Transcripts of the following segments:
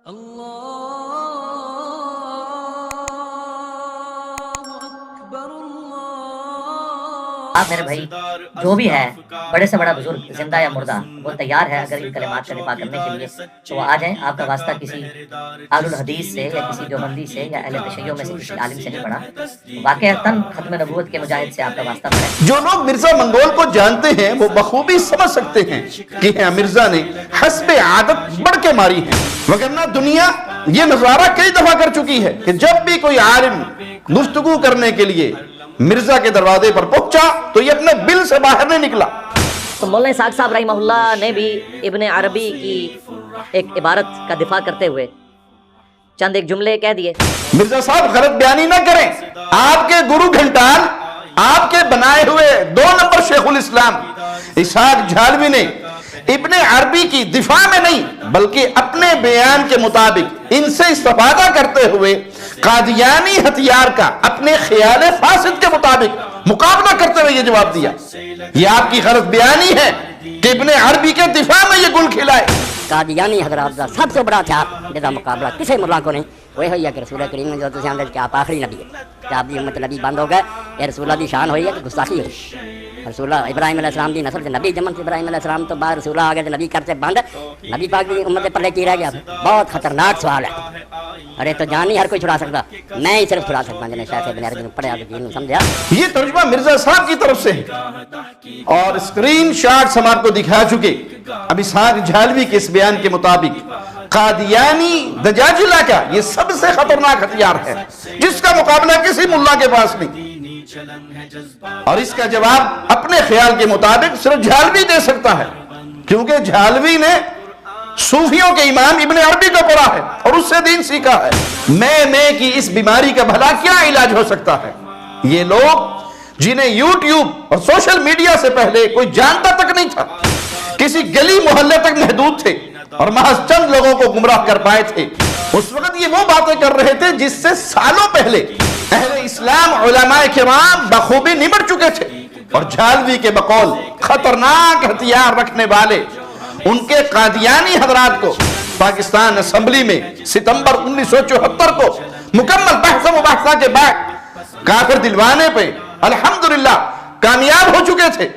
آپ میرے بھائی جو بھی ہے بڑے سے بڑا بزرگ زندہ یا مردہ وہ تیار ہے اگر ان کلمات کا دفاع کرنے کے لیے تو وہ آ جائیں. آپ کا واسطہ کسی اہل الحدیث سے یا کسی دیوبندی سے یا اہل تشیع میں سے کسی عالم سے نہیں پڑا. واقعتاً ختم نبوت کے مجاہد سے آپ کا واسطہ پڑا. جو لوگ مرزا منگول کو جانتے ہیں وہ بخوبی سمجھ سکتے ہیں کہ مرزا نے حسب عادت بڑھ کے ماری ہے، وگرنہ دنیا یہ نظارہ کئی دفعہ کر چکی ہے کہ جب بھی کوئی عالم گفتگو کرنے کے لیے مرزا کے دروازے پر پہنچا تو یہ اپنے بل سے باہر نہیں نکلا. تو مولانا اسحاق صاحب رحمہ اللہ نے بھی ابن عربی کی ایک عبارت کا دفاع کرتے ہوئے چند ایک جملے کہہ دیے. مرزا صاحب غلط بیانی نہ کریں. آپ کے گرو گھنٹال، آپ کے بنائے ہوئے 2 نمبر شیخ الاسلام اسحاق جھالوی نے ابن عربی کی دفاع میں نہیں بلکہ اپنے بیان کے مطابق ان سے استفادہ کرتے ہوئے قادیانی ہتھیار کا اپنے خیال فاسد کے مطابق مقابلہ کرتے ہوئے یہ جواب دیا. یہ آپ کی غلط بیانی ہے کہ ابن عربی کے دفاع میں یہ گل کھلائے. قادیانی حضرات کا سب سے بڑا ہتھیار جدا مقابلہ کسی ملا کو نہیں وہ ہوئی ہے کہ رسول کریم جو تسی آندے کہ آپ آخری نبی ہے، کہ آپ دی امت نبی بند ہو گئے. یہ رسول اللہ دی شان ہوئی ہے کہ گستاخی ہوئی. رسول اللہ ابراہیم علیہ السلام دی نسل سے نبی جمن سے ابراہیم علیہ السلام تو بعد رسول اللہ آگے نبی کرتے بند. نبی پاک دی امت پلے کی رہ گیا. بہت خطرناک سوال ہے. ارے تو جان نہیں ہر کوئی چھڑا سکتا، میں ہی صرف چھڑا سکتا جنہیں شیخ ابن عربی نے پڑھا تو دین سمجھا. یہ ترجمہ مرزا صاحب کی طرف سے ہے اور اسکرین شاٹس ہم آپ کو دکھا چکے. اب اسحاق جھالوی کے اس بیان کے مطابق قادیانی دجاجلہ کا یہ سب سے خطرناک ہتھیار ہے جس کا مقابلہ کسی ملا کے پاس نہیں، اور اس کا جواب اپنے خیال کے مطابق صرف جھالوی دے سکتا ہے کیونکہ جھالوی نے صوفیوں کے امام ابن عربی کو پڑھا ہے اور اس سے دین سیکھا ہے. میں کی اس بیماری کا بھلا کیا علاج ہو سکتا ہے؟ یہ لوگ جنہیں یوٹیوب اور سوشل میڈیا سے پہلے کوئی جانتا تک نہیں تھا، کسی گلی محلے تک محدود تھے اور محض چند لوگوں کو گمراہ کر پائے تھے، اس وقت یہ وہ باتیں کر رہے تھے جس سے سالوں پہلے اہل اسلام علماء کرام بخوبی نمٹ چکے تھے. اور جھالوی کے بقول خطرناک ہتھیار رکھنے والے ان کے قادیانی حضرات کو پاکستان اسمبلی میں ستمبر 1974 کو مکمل بحث و مباحثہ کے بعد کافر دلوانے پہ الحمدللہ کامیاب ہو چکے تھے.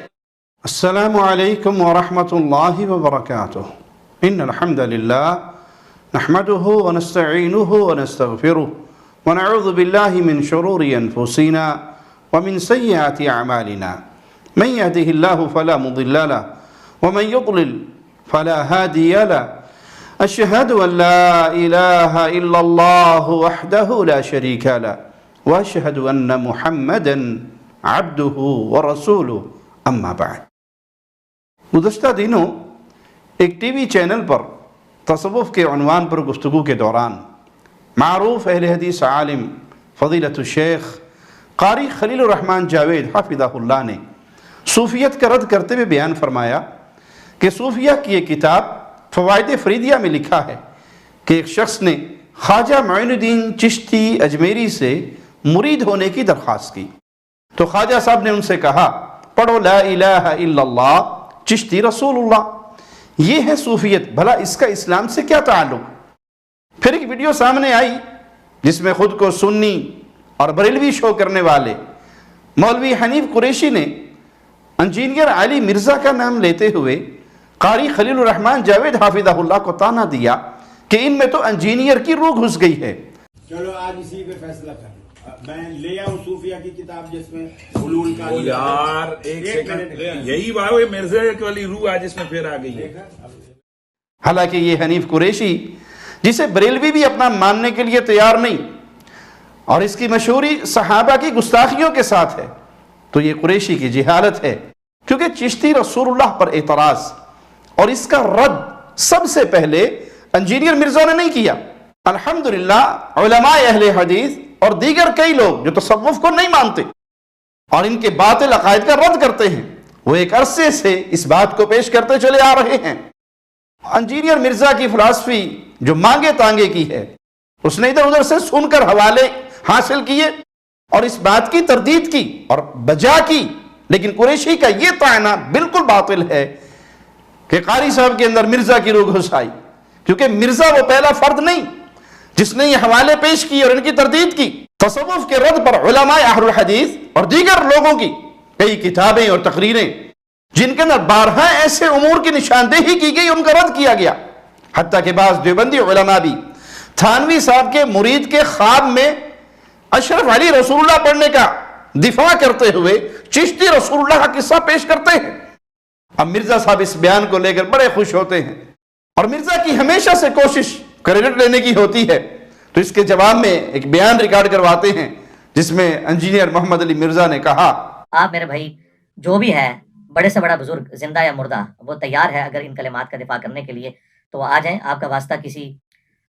السلام علیکم ورحمۃ اللہ وبرکاتہ. ان الحمد للہ نحمده ونستعینه ونستغفره ونعوذ باللہ من شرور انفسنا ومن سیئات اعمالنا من يهده الله فلا مضل له ومن يضلل فلا هادي له. اشهد ان لا اله الا الله وحده لا شريك له واشهد ان محمدا عبده ورسوله. اما بعد. گزشتہ دنوں ایک ٹی وی چینل پر تصوف کے عنوان پر گفتگو کے دوران معروف اہل حدیث عالم فضیلت الشیخ قاری خلیل الرحمن جاوید حفظہ اللہ نے صوفیت کا رد کرتے ہوئے بیان فرمایا کہ صوفیہ کی ایک کتاب فوائد فریدیہ میں لکھا ہے کہ ایک شخص نے خواجہ معین الدین چشتی اجمیری سے مرید ہونے کی درخواست کی تو خواجہ صاحب نے ان سے کہا پڑھو لا الہ الا اللہ چشتی رسول اللہ. یہ ہے صوفیت، بھلا اس کا اسلام سے کیا تعلق؟ پھر ایک ویڈیو سامنے آئی جس میں خود کو سنی اور بریلوی شو کرنے والے مولوی حنیف قریشی نے انجینئر علی مرزا کا نام لیتے ہوئے قاری خلیل الرحمن جاوید حافظہ اللہ کو طعنہ دیا کہ ان میں تو انجینئر کی روح گھس گئی ہے. چلو آج اسی پہ فیصلہ کریں. میں لے آؤں صوفیہ کی کتاب جس میں حلول کا یار ایک سیکنڈ یہی بات ہے مرزا والی روح آج اس میں پھر آ گئی ہے. حالانکہ یہ حنیف قریشی جسے بریلوی بھی اپنا ماننے کے لیے تیار نہیں اور اس کی مشہوری صحابہ کی گستاخیوں کے ساتھ ہے تو یہ قریشی کی جہالت ہے کیونکہ چشتی رسول اللہ پر اعتراض اور اس کا رد سب سے پہلے انجینئر مرزا نے نہیں کیا. الحمدللہ علماء اہل حدیث اور دیگر کئی لوگ جو تصوف کو نہیں مانتے اور ان کے باطل عقائد کا رد کرتے ہیں وہ ایک عرصے سے اس بات کو پیش کرتے چلے آ رہے ہیں. انجینئر مرزا کی فلسفی جو مانگے تانگے کی ہے اس نے ادھر ادھر سے سن کر حوالے حاصل کیے اور اس بات کی تردید کی اور بجا کی، لیکن قریشی کا یہ طعنہ بالکل باطل ہے کہ قاری صاحب کے اندر مرزا کی روح گھس آئی. کیونکہ مرزا وہ پہلا فرد نہیں جس نے یہ حوالے پیش کی اور ان کی تردید کی۔ تصوف کے رد پر علماء اہل الحدیث اور دیگر لوگوں کی کئی کتابیں اور تقریریں جن کے اندر بارہا ایسے امور کی نشاندہی کی گئی، ان کا رد کیا گیا۔ حتیٰ کہ بعض دیوبندی علماء بھی تھانوی صاحب کے مرید کے خواب میں اشرف علی رسول اللہ پڑھنے کا دفاع کرتے ہوئے چشتی رسول اللہ کا قصہ پیش کرتے ہیں۔ اب مرزا صاحب اس بیان کو لے کر بڑے خوش ہوتے ہیں، اور مرزا کی ہمیشہ سے کوشش کریڈٹ لینے کی ہوتی ہے، تو اس کے جواب میں ایک بیان ریکارڈ کرواتے ہیں جس میں انجینئر محمد علی مرزا نے کہا، آپ میرے بھائی جو بھی ہے، بڑے سے بڑا بزرگ زندہ یا مردہ، وہ تیار ہے اگر ان کلمات کا دفاع کرنے کے لیے تو وہ آ جائیں۔ آپ کا واسطہ کسی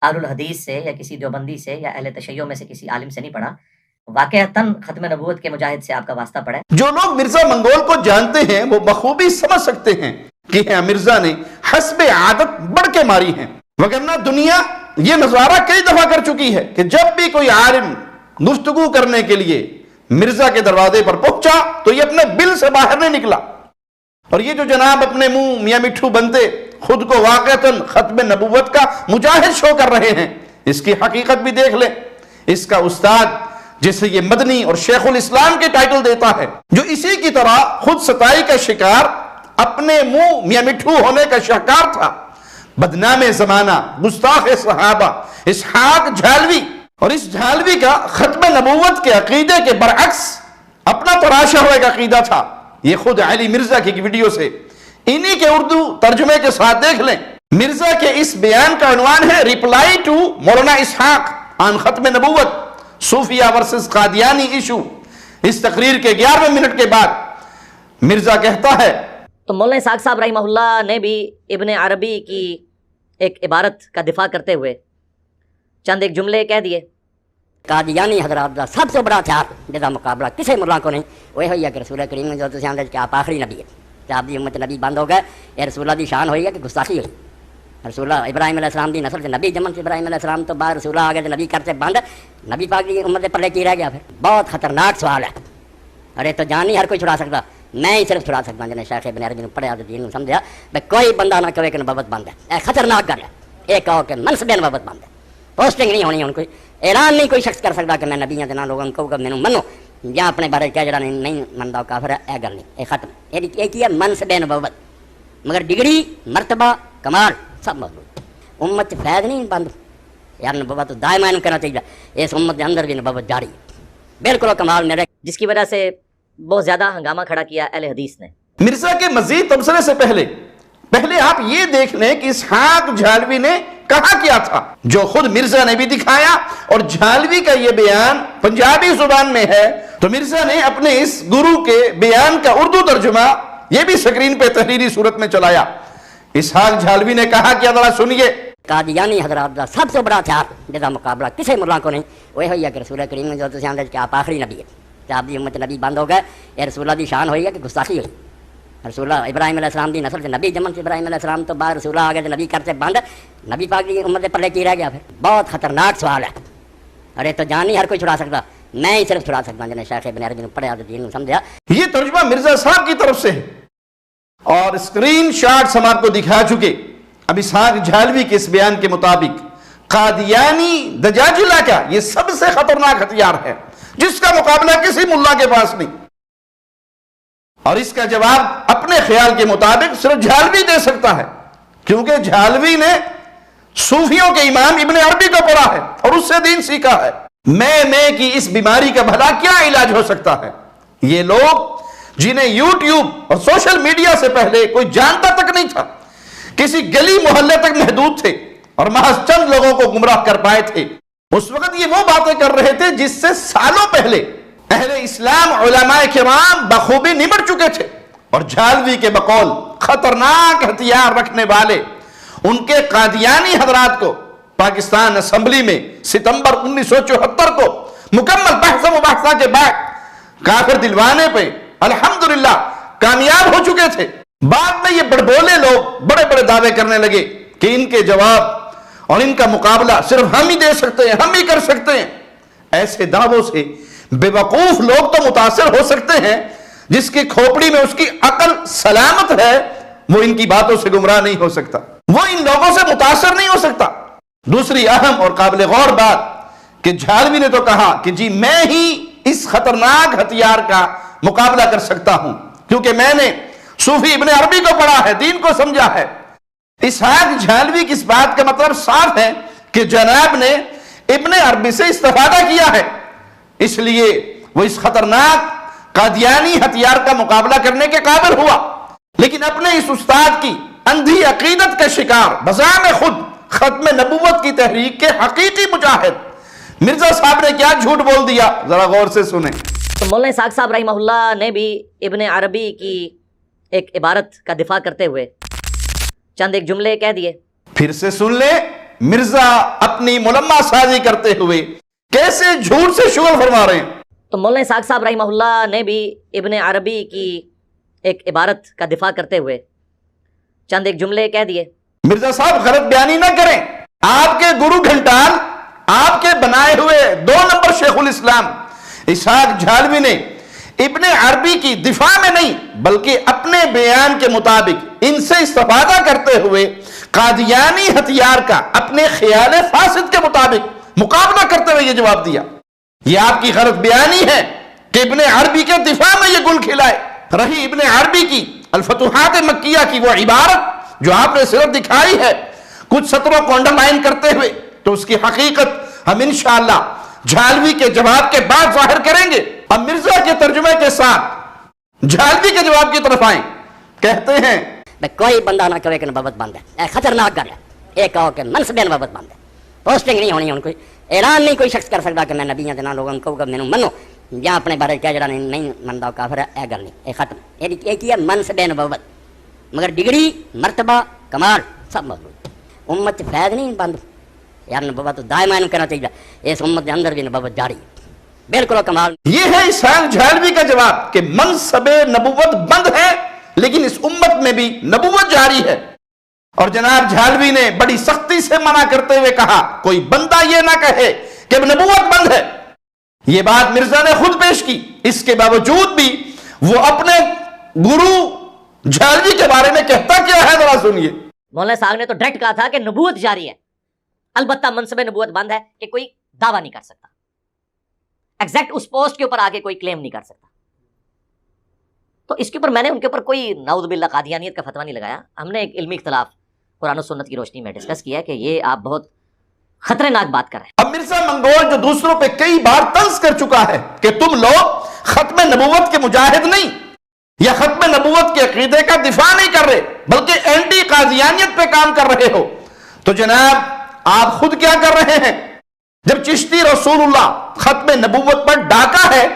اہل الحدیث سے یا کسی دیوبندی سے یا اہل تشیع میں سے کسی عالم سے نہیں پڑا، واقعتاً ختم نبوت کے مجاہد سے آپ کا واسطہ پڑا ہے۔ جو لوگ مرزا منگول کو جانتے ہیں وہ بخوبی سمجھ سکتے ہیں کہ مرزا نے حسب عادت بڑھ کے ماری ہیں، وگرنہ دنیا یہ نظارہ کئی دفعہ کر چکی ہے کہ جب بھی کوئی عالم گفتگو کرنے کے لیے مرزا کے دروازے پر پہنچا تو یہ اپنے بل سے باہر نہیں نکلا، اور یہ جو جناب اپنے منہ میاں مٹھو بنتے خود کو واقعتاً ختم نبوت کا مجاہد شو کر رہے ہیں، اس کی حقیقت بھی دیکھ لیں۔ اس کا استاد جسے یہ مدنی اور شیخ الاسلام کے ٹائٹل دیتا ہے، جو اسی کی طرح خود ستائی کا شکار، اپنے منہ میاں مٹھو ہونے کا شاہکار تھا، بدنام زمانہ، گستاخ صحابہ اسحاق جھالوی، اور اس جھالوی کا ختم نبوت کے عقیدے کے برعکس اپنا تراشا ہوا ایک عقیدہ تھا۔ یہ خود علی مرزا کی ویڈیو سے انہی کے اردو ترجمے کے ساتھ دیکھ لیں۔ مرزا کے اس بیان کا عنوان ہے ریپلائی ٹو مولانا اسحاق آن ختم نبوت، صوفیہ ورسز قادیانی ایشو۔ اس تقریر کے 11ویں منٹ کے بعد مرزا کہتا ہے، تو مولانا اسحاق صاحب رحمہ اللہ نے بھی ابن عربی کی ایک عبارت کا دفاع کرتے ہوئے چند ایک جملے کہہ دیے۔ قادیانی حضرات دا سب سے بڑا ہتھیار جدا مقابلہ کسی ملا کو نہیں، وہ ہوئی ہے کہ رسول کریم نے جو تسی آندے کہ آپ آخری نبی ہے، کہ آپ دی امت نبی بند ہو گئے، یہ رسول اللہ دی شان ہوئی ہے کہ گستاخی ہوئی۔ رسول اللہ ابراہیم علیہ السلام دی نسل سے نبی جمن سے ابراہیم علیہ السلام تو بعد رسول اللہ آگے نبی کرتے بند، نبی پاک دی امت پلے کی رہ گیا؟ پھر بہت خطرناک سوال ہے، ارے تو جان نہیں ہر کوئی چھڑا سکتا، میں ہی صرف چھڑا سکتا جنہیں شیخ ابن عربی نے پڑھیا دین سمجھا بھائی کوئی بندہ نہ کہے کہ نبوت بند ہے، خطرناک گل ہے۔ ایک کہو کہ منصب نبوت بند ہے، پوسٹنگ نہیں ہونی، ان کوئی اعلان نہیں کوئی شخص کر سکتا کہ میں نبی ہوں نہ لوگوں کو مینوں منو، یا اپنے بارے کہہ جڑا نہیں منتا کافر ہے، یہ گل نہیں، یہ ختم۔ یہ کی ہے منصب نبوت، مگر ڈگری مرتبہ کمال سب موجود۔ امت فیض نہیں بند، یار نبوت دائما کرنا چاہیے، اس امت کے اندر بھی نبوت جاری ہے، بالکل کمال میرے، جس کی وجہ سے بہت زیادہ ہنگامہ کھڑا کیا اہل حدیث نے۔ مرزا کے مزید تبصرے سے پہلے آپ یہ دیکھ لیں کہ اسحاق جھالوی نے کہا کیا تھا، جو خود مرزا نے بھی دکھایا، اور جھالوی کا یہ بیان پنجابی زبان میں ہے، تو مرزا نے اپنے اس گرو کے بیان کا اردو ترجمہ یہ بھی سکرین پہ تحریری صورت میں چلایا۔ اسحاق جھالوی نے کہا کیا، ذرا سنیے۔ قادیانی حضرات دا سب سے بڑا ہتھیار جدا مقابلہ کسی ملا کو نہیں، وہ ہوئی ہے کہ رسول کریم نے جو تسی آندے کہ آپ آخری نبی ہے، کہ آپ دی امت نبی بند ہو گئے، یہ رسول اللہ دی شان ہوئی ہے کہ گستاخی ہوئی۔ رسول اللہ ابراہیم علیہ السلام دی نسل سے نبی جمن سے ابراہیم علیہ السلام تو بعد رسول اللہ آگے نبی کرتے بند، نبی پاک دی امت پلے کی رہ گیا؟ پھر بہت خطرناک سوال ہے، ارے تو جان نہیں ہر کوئی چھڑا سکتا، میں ہی صرف چھڑا سکتا جنہیں شیخ ابن عربی نے پڑھیا دین سمجھا۔ یہ ترجمہ مرزا صاحب کی طرف سے ہے، اور اسکرین شاٹس ہم آپ کو دکھا چکے۔ اب اسحاق جھالوی کے اس بیان کے مطابق قادیانی دجاجلہ کا یہ سب سے خطرناک ہتھیار ہے جس کا مقابلہ کسی ملا کے پاس نہیں، اور اس کا جواب اپنے خیال کے مطابق صرف جھالوی دے سکتا ہے، کیونکہ جھالوی نے صوفیوں کے امام ابن عربی کو پڑھا ہے اور اس سے دین سیکھا ہے۔ میں کی اس بیماری کا بھلا کیا علاج ہو سکتا ہے؟ یہ لوگ جنہیں یوٹیوب اور سوشل میڈیا سے پہلے کوئی جانتا تک نہیں تھا، کسی گلی محلے تک محدود تھے اور محض چند لوگوں کو گمراہ کر پائے تھے، اس وقت یہ وہ باتیں کر رہے تھے جس سے سالوں پہلے اہل اسلام علماء کرام بخوبی نمٹ چکے تھے، اور جھالوی کے بقول خطرناک ہتھیار رکھنے والے ان کے قادیانی حضرات کو پاکستان اسمبلی میں ستمبر 1974 کو مکمل بحث و مباحثہ کے بعد کافر دلوانے پہ الحمدللہ کامیاب ہو چکے تھے۔ بعد میں یہ بڑبولے لوگ بڑے بڑے دعوے کرنے لگے کہ ان کے جواب اور ان کا مقابلہ صرف ہم ہی دے سکتے ہیں، ہم ہی کر سکتے ہیں۔ ایسے دعووں سے بے وقوف لوگ تو متاثر ہو سکتے ہیں، جس کی کھوپڑی میں اس کی عقل سلامت ہے وہ ان کی باتوں سے گمراہ نہیں ہو سکتا۔ वो इन लोगों से मुतासर नहीं हो सकता। दूसरी अहम और काबिल गौर बात कि झालवी ने तो कहा कि जी मैं ही इस खतरनाक हथियार का मुकाबला कर सकता हूं, क्योंकि मैंने सूफी इब्ने अरबी को पढ़ा है, दीन को समझा है। इसहाक झालवी की इस बात का मतलब साफ है कि जनाब ने इब्ने अरबी से इस्तिफादा किया है, इसलिए वो इस खतरनाक कादियानी हथियार का मुकाबला करने के काबिल हुआ। लेकिन अपने इस उस्ताद की अंधी अकीदत के शिकार बज़ाम खुद खत्म नबूवत की तहरीक के हकीकी मुजाहिद मिर्जा साहब ने क्या झूठ बोल दिया, जरा गौर से सुने। तो मौलाना इसहाक साहब रहीमहुल्लाह ने भी इब्ने अरबी की एक इबारत का दिफा करते हुए चंद एक जुमले कह दिए। फिर से सुन ले, मिर्जा अपनी मुलम्मा साजी करते हुए कैसे झूठ से शुगर फरमा रहे हैं। तो मौलाना इसहाक साहब रहीमहुल्लाह ने भी इब्ने अरबी की एक इबारत का दिफा करते हुए चंद एक जुमले कह दिए। मिर्जा साहब गलत बयानी ना करें, आपके गुरु घंटाल, आपके बनाए हुए 2 नंबर शेखुल इस्लाम इसहाक झालवी ने इब्ने अरबी की दिफा में नहीं बल्कि अपने बयान के मुताबिक इनसे इस्तिफादा करते हुए कादियानी हथियार का अपने ख्याल फासिद के मुताबिक मुकाबला करते हुए ये जवाब दिया। ये आपकी गलत बयानी है कि इब्ने अरबी के दिफा में ये गुल खिलाए। रही इब्ने अरबी की अल-फतुहात मक्किया की वो इबारत जो आपने सिर्फ दिखाई है कुछ सत्रों को अंडरलाइन करते हुए, तो उसकी हकीकत हम इंशाअल्लाह झालवी के जवाब के बाद जाहिर करेंगे। अब मिर्जा के तर्जुमे के साथ झालवी के जवाब की तरफ आए। कहते हैं कोई बंदा ना कहे कि नबूवत बंद है, खतरनाक गल है। ये कहो कि मनसबे नबूवत बंद है, पोस्टिंग नहीं होनी, कोई ऐलान नहीं कोई शख्स कर सकता कि मैं नबियां दे नाल लोगों को कहूगा मैनू मनो, या अपने बारे क्या जरा नहीं मनदा काफिर है। यह गल नहीं, ये खत्म। ये की है मनसबे नबूवत, मगर डिग्री मरतबा कमाल सब मौजूद। उम्मत फैज नहीं बंद यार, नबूवत दायमा कहना चाहिए, इस उम्मत के अंदर भी नबूवत जारी बिल्कुल कमाल। ये है इसहाक झालवी का जवाब कि मनसबे नबूवत बंद है लेकिन इस उम्मत में भी नबूवत जारी है। और जनाब झालवी ने बड़ी सख्ती से मना करते हुए कहा कोई बंदा ये ना कहे कि नबूवत बंद है। ये बात मिर्जा ने खुद पेश की, इसके बावजूद भी वो अपने गुरु झालवी के बारे में कहता क्या है, जरा सुनिए। मौलाना साहब ने तो डायरेक्ट कहा था कि नबूवत जारी है, अलबत्ता मनसबे नबूवत बंद है कि कोई दावा नहीं कर सकता, एग्जैक्ट उस पोस्ट के ऊपर आके कोई क्लेम नहीं कर सकता। तो इसके ऊपर मैंने उनके ऊपर कोई नाउज़ुबिल्लाह कादियानियत का फतवा नहीं लगाया। हमने एक इल्मी इख्तिलाफ कुरान और सुन्नत की रोशनी में डिस्कस किया कि ये आप बहुत खतरनाक बात कर रहे हैं। अब मिर्जा मंगोल जो दूसरों पे कई बार तंज कर चुका है कि तुम लोग खत्म नबूवत के मुजाहिद नहीं या खत्म नबूवत के अकीदे का दिफा नहीं कर रहे बल्कि एंटी कादियानियत पे काम कर रहे हो, तो जनाब आप खुद क्या कर रहे हैं? जब चिश्ती रसूलुल्लाह खत्म नबूवत पर डाका है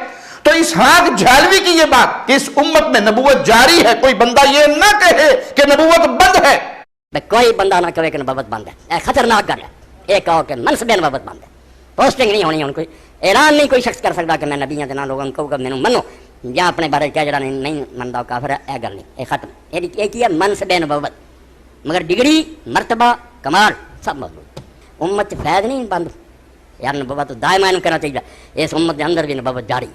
तो इसहाक झालवी की यह बात कि इस उम्मत में नबूवत जारी है, कोई बंदा ये ना कहे कि नबूवत बंद है। कोई बंदा ना कहे कि नबूवत बंद है, खतरनाक गल है। ये कहो कि मनसबे नबूवत बंद है, पोस्टिंग नहीं होनी, कोई ऐलान नहीं कोई शख्स कर सकता कि मैं नबियां दे नाल लोगों को कहूगा मैनू मनो, या अपने बारे क्या जरा नहीं मनदा काफिर है। यह गल नहीं, ये खत्म। ये की है मनसबे नबूवत, मगर डिग्री मरतबा कमाल सब मौजूद। उम्मत फैज नहीं बंद यार, नबूवत दायमा कहना चाहिए, इस उम्मत के अंदर भी नबूवत जारी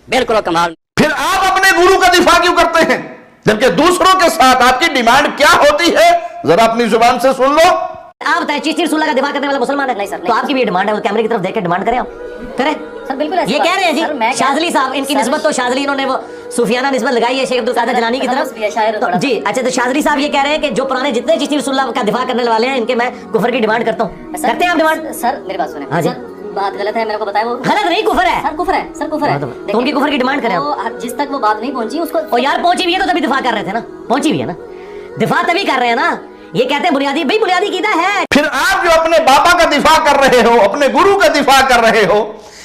बिल्कुल कमाल। फिर आप अपने गुरु का दिफा क्यों करते हैं जबकि दूसरों के साथ आपकी डिमांड क्या होती है? जरा अपनी जुबान से सुन लो। आप बताएं चिश्ती रसूलुल्लाह का दिफा करने वाला मुसलमान है? नहीं सर, तो आपकी भी डिमांड है, कैमरे की तरफ देख के डिमांड करें, आप करें सर। बिल्कुल ये कह रहे हैं जी शाजली साहब, इनकी निस्बत तो शाजली इन्होंने वो सूफियाना निस्बत लगाई है शेख अब्दुल कादिर जिलानी की तरफ जी। अच्छा, तो शाजली साहब ये कह रहे हैं कि जो पुराने जितने चिश्ती रसूलुल्लाह का दिफा करने वाले हैं इनके मैं कुफर की डिमांड करता हूँ। करते हैं आप डिमांड? सर मेरी बात सुने। हाँ जी, बात गलत है, मेरे को बताया। वो गलत नहीं, कुफर है सर, कुफर है सर, कुफर है। तो उनकी कुफर की डिमांड करें तो जिस तक वो बात नहीं पहुंची उसको। ओ यार पहुंची भी है तो तभी दिफा कर रहे थे ना, पहुंची भी है ना, दिफा तभी कर रहे हैं ना। ये कहते हैं बुनियादी, भाई बुनियादी कीदा है। फिर आप जो अपने बाबा का दिफा कर रहे हो, अपने गुरु का दिफा कर रहे हो,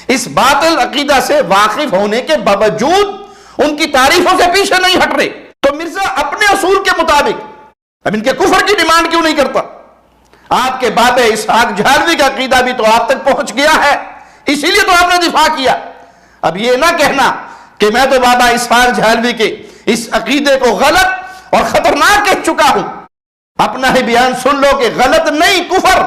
इस बातिल अकीदा से वाकिफ होने के बावजूद उनकी तारीफों से पीछे नहीं हट रहे, तो मिर्जा अपने असूल के मुताबिक अब इनके कुफर की डिमांड क्यों नहीं करता? आपके बाबे इसहाक झालवी का अकीदा भी तो आप तक पहुंच गया है, इसीलिए तो आपने दिफा किया। अब ये ना कहना कि मैं तो बाबा इसहाक झालवी के इस अकीदे को गलत और खतरनाक कह चुका हूं। अपना ही बयान सुन लो कि गलत नहीं, कुफर।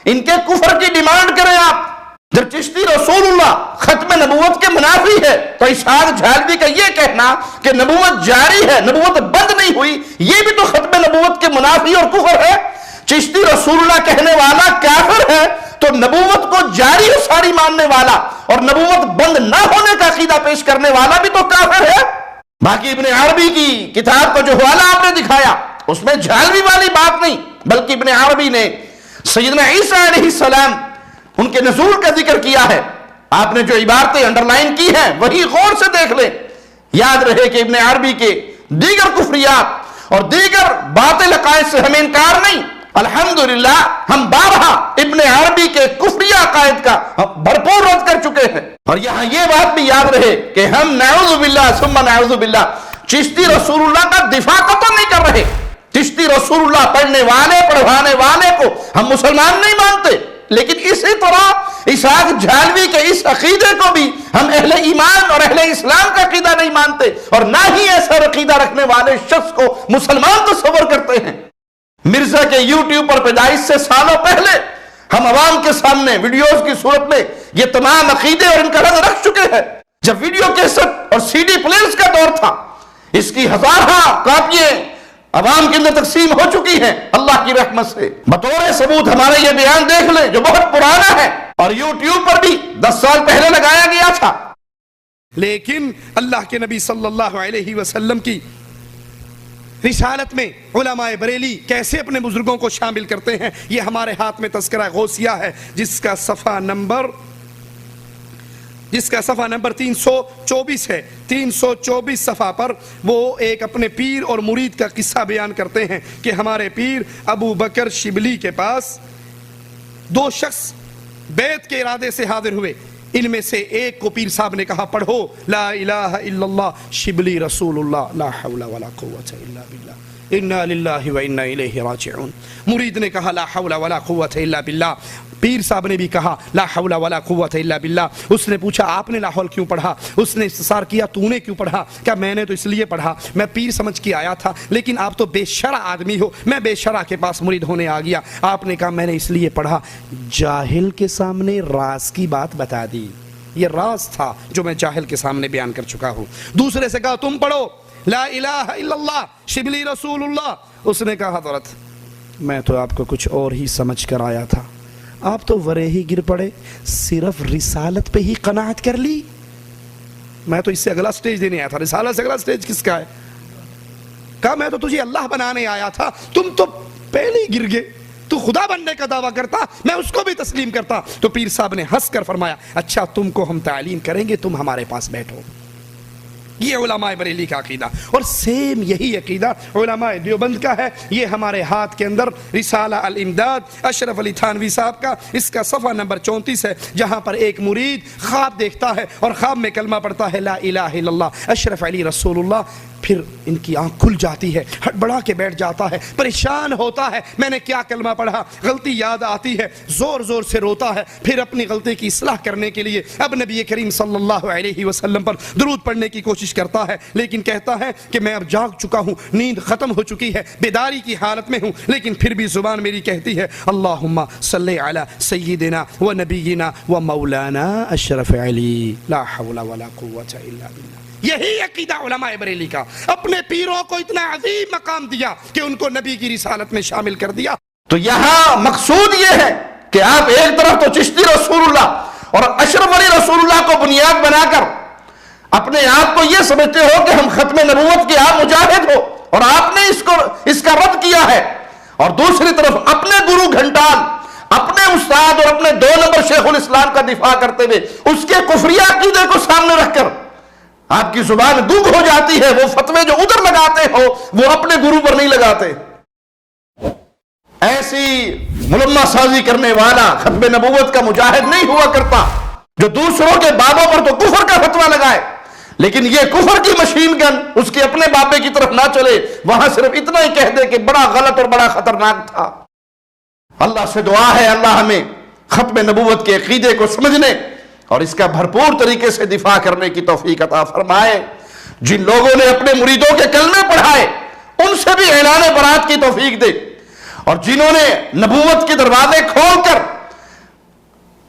इनके कुफर की डिमांड करें आप। जब चिश्ती रसूलुल्लाह खत्म नबूवत के मुनाफी है तो इसहाक झालवी का यह कहना कि नबूवत जारी है, नबूवत बंद नहीं हुई, यह भी तो खत्म नबूवत के मुनाफी और कुफर है। चिश्ती रसूलुल्लाह कहने वाला काफिर है, तो नबूवत को जारी और सारी मानने वाला और नबूवत बंद ना होने का अकीदा पेश करने वाला भी तो काफिर है। बाकी इब्ने अरबी की किताब का जो हवाला आपने दिखाया उसमें झालवी वाली बात नहीं, बल्कि इब्ने अरबी ने सैयदना ईसा अलैहिस्सलाम उनके नज़ूल का जिक्र किया है। आपने जो इबारतें अंडरलाइन की हैं वही गौर से देख लें। याद रहे कि इब्ने अरबी के दीगर कुफरियात और दीगर बातिल अकायद से हमें इनकार नहीं। अल्हम्दुलिल्लाह हम बारहा इब्ने अरबी के कुफरिया अकायद का भरपूर रद्द कर चुके हैं। और यहां यह बात भी याद रहे कि हम नऊज़ु बिल्लाह सुम्मा नऊज़ु बिल्लाह चिश्ती रसूलुल्लाह का दिफा तो नहीं कर रहे। चिश्ती रसूलुल्लाह पढ़ने वाले पढ़वाने वाले को हम मुसलमान नहीं मानते, लेकिन इसी तरह इसहाक झालवी के इस अकीदे को भी हम अहले ईमान और अहले इस्लाम का अकीदा नहीं मानते, और ना ही ऐसा अकीदा रखने वाले शख्स को मुसलमान तस्वर करते हैं। मिर्जा के यूट्यूब पर पैदाइश से सालों पहले हम अवाम के सामने वीडियोस की सूरत में ये तमाम अकीदे और इनका रंग रख चुके हैं। जब वीडियो कैसेट और सीडी प्लेयर्स का दौर था, इसकी हजारों कॉपियां अवाम के अंदर तकसीम हो चुकी हैं अल्लाह की रहमत से। बतौर सबूत हमारे ये बयान देख लें जो बहुत पुराना है और यूट्यूब पर भी 10 साल पहले लगाया गया था। लेकिन अल्लाह के नबी सल्लल्लाहु अलैहि वसल्लम की रिसालत में उलमाए बरेली कैसे अपने बुजुर्गों को शामिल करते हैं, ये हमारे हाथ में तज़किरा गौसिया है, जिसका सफ़ा नंबर 324 है। 324 सफ़ा पर वो एक अपने पीर और मुरीद का किस्सा बयान करते हैं कि हमारे पीर अबू बकर शिबली के पास 2 शख्स बैत के इरादे से हाजिर हुए। इनमें से एक को पीर साहब ने कहा, पढ़ो ला इलाहा इल्लल्लाह शिबली रसूलुल्लाह ला हौला वला कुव्वता इल्ला बिल्लाह इन्ना लिल्लाहि व इन्ना इलैहि राजिऊन। मुरीद ने कहा ला हौला वला कुव्वता इल्ला बिल्लाह। पीर साहब ने भी कहा ला हौला वला कुव्वता इल्ला बिल्लाह। उसने पूछा आपने ला हौल क्यों पढ़ा? उसने इस्तिसार किया तूने क्यों पढ़ा? क्या मैंने तो इसलिए पढ़ा, मैं पीर समझ के आया था, लेकिन आप तो बेशरा आदमी हो, मैं बेशरा के पास मुरीद होने आ गया। आपने कहा मैंने इसलिए पढ़ा। जाहिल के सामने राज की बात बता दी। ये राज था जो मैं जाहिल के सामने बयान कर चुका हूँ। दूसरे से कहा तुम पढ़ो ला इलाहा इल्लल्लाह शिबली रसूलुल्लाह। उसने कहा हज़रत मैं तो आपको कुछ और ही समझ कर आया था, आप तो वरे ही गिर पड़े, सिर्फ रिसालत पे ही कनाअत कर ली। मैं तो इससे अगला स्टेज देने आया था, रिसालत से अगला स्टेज किसका है? कहा मैं तो तुझे अल्लाह बनाने आया था, तुम तो पहले ही गिर गए। तू खुदा बनने का दावा करता, मैं उसको भी तस्लीम करता। तो पीर साहब ने हंस कर फरमाया अच्छा तुमको हम तालीम करेंगे, तुम हमारे पास बैठो। ये उलमाए बरेली का अकीदा, और सेम यही अकीदा उलमाए देवबंद का है। ये हमारे हाथ के अंदर रिसाला अल इमदाद अशरफ अली थानवी साहब का, इसका सफ़ा नंबर 34 है, जहाँ पर एक मुरीद ख्वाब देखता है और ख्वाब में कलमा पढ़ता है ला इलाहा इल्लल्लाह अशरफ अली रसूलुल्लाह। फिर इनकी आंख खुल जाती है, हड़बड़ा के बैठ जाता है, परेशान होता है मैंने क्या कलमा पढ़ा, गलती याद आती है, जोर जोर से रोता है। फिर अपनी गलती की इस्लाह करने के लिए अब नबी करीम सल्लल्लाहु अलैहि वसल्लम पर दुरूद पढ़ने की कोशिश करता है, लेकिन कहता है कि मैं अब जाग चुका हूँ, नींद खत्म हो चुकी है, बेदारी की हालत में हूँ, लेकिन फिर भी जुबान मेरी कहती है अल्लाहुम्मा सल्ली अला सय्यिदिना व नबीना व मौलाना अशरफ अली ला हौला वला कुव्वता इल्ला बिल्लाह। यही अकीदा उलमाए बरेली का। अपने पीरों को इतना अजीम मकाम दिया कि उनको नबी की रिसालत में शामिल कर दिया। तो यहां मकसूद यह है कि आप एक तरफ तो चिश्ती रसूलुल्लाह और अशरफ अली रसूलुल्लाह को बुनियाद बनाकर अपने आप को यह समझते हो कि हम खत्म नबूवत के आप मुजाहिद हो, और आपने इसका रद्द किया है। और दूसरी तरफ अपने गुरु घंटाल, अपने उस्ताद और अपने 2 नंबर शेखुल इस्लाम का दिफा करते हुए उसके कुफरिया अकीदे को सामने रखकर आपकी जुबान दुग हो जाती है। वो फतवे जो उधर लगाते हो वो अपने गुरु पर नहीं लगाते। ऐसी मुलम्मा साजी करने वाला खत्म नबूवत का मुजाहिद नहीं हुआ करता जो दूसरों के बाबों पर तो कुफर का फतवा लगाए, लेकिन ये कुफर की मशीन गन उसके अपने बाबे की तरफ ना चले, वहां सिर्फ इतना ही कह दे कि बड़ा गलत और बड़ा खतरनाक था। अल्लाह से दुआ है अल्लाह हमें खत्म नबूवत के अकीदे को समझने और इसका भरपूर तरीके से दिफा करने की तौफीक अता फरमाए। जिन लोगों ने अपने मुरीदों के कलमे पढ़ाए उनसे भी ऐलान बरात की तौफीक दे, और जिन्होंने नबूवत के दरवाजे खोलकर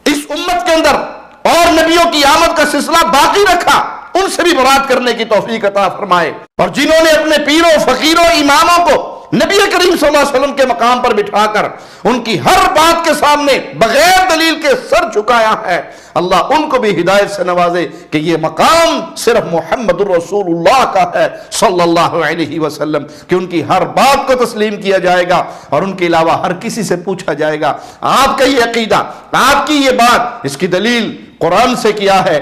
इस उम्मत के अंदर और नबियों की आमद का सिलसिला बाकी रखा उनसे भी बरात करने की तौफीक अता फरमाए। और जिन्होंने अपने पीरों फकीरों इमामों को नबी करीम सल्लल्लाहु अलैहि वसल्लम के मकाम पर बिठाकर उनकी हर बात के सामने बगैर दलील के सर झुकाया है, अल्लाह उनको भी हिदायत से नवाजे कि ये मकाम सिर्फ मुहम्मदुर रसूलुल्लाह का है सल्लल्लाहु अलैहि वसल्लम, कि उनकी हर बात को तस्लीम किया जाएगा और उनके अलावा हर किसी से पूछा जाएगा आपका ये अकीदा, आपकी ये बात, इसकी दलील कुरान से किया है,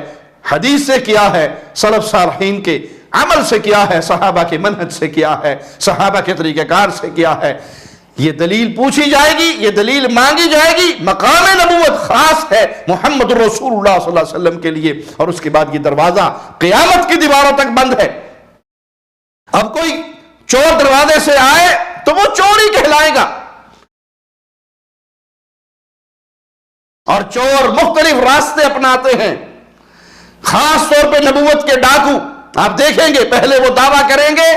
हदीस से किया है, सलफ सालहीन के अमल से किया है, सहाबा के मनहज से किया है, सहाबा के तरीक़ेकार से किया है। ये दलील पूछी जाएगी, ये दलील मांगी जाएगी। मकाम नबूवत खास है मुहम्मद रसूलुल्लाह सल्लल्लाहु अलैहि वसल्लम के लिए, और उसके बाद ये दरवाजा क़यामत की दीवारों तक बंद है। अब कोई चोर दरवाजे से आए तो वो चोर ही कहलाएगा, और चोर मुख्तलिफ रास्ते अपनाते हैं, खास तौर पे नबूवत के डाकू। आप देखेंगे पहले वो दावा करेंगे,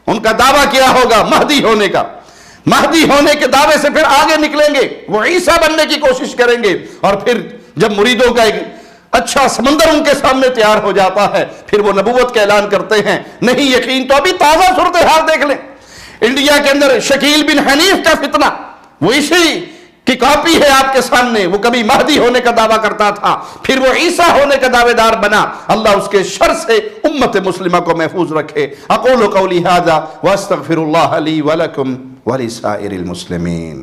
उनका दावा क्या होगा महदी होने का, महदी होने के दावे से फिर आगे निकलेंगे, वो ईसा बनने की कोशिश करेंगे, और फिर जब मुरीदों का एक अच्छा समंदर उनके सामने तैयार हो जाता है फिर वो नबूवत का ऐलान करते हैं। नहीं यकीन तो अभी ताजा सूरत हाल देख लें, इंडिया के अंदर शकील बिन हनीफ का फितना, वो इसी की कॉपी है आपके सामने। वो कभी महदी होने का दावा करता था, फिर वो ईसा होने का दावेदार बना। अल्लाह उसके शर से उम्मत मुस्लिमा को महफूज रखे। अक़ूलु क़ौली हाज़ा व अस्तग़फिरुल्लाह ली व लकुम व लिसाइरिल मुस्लिमीन।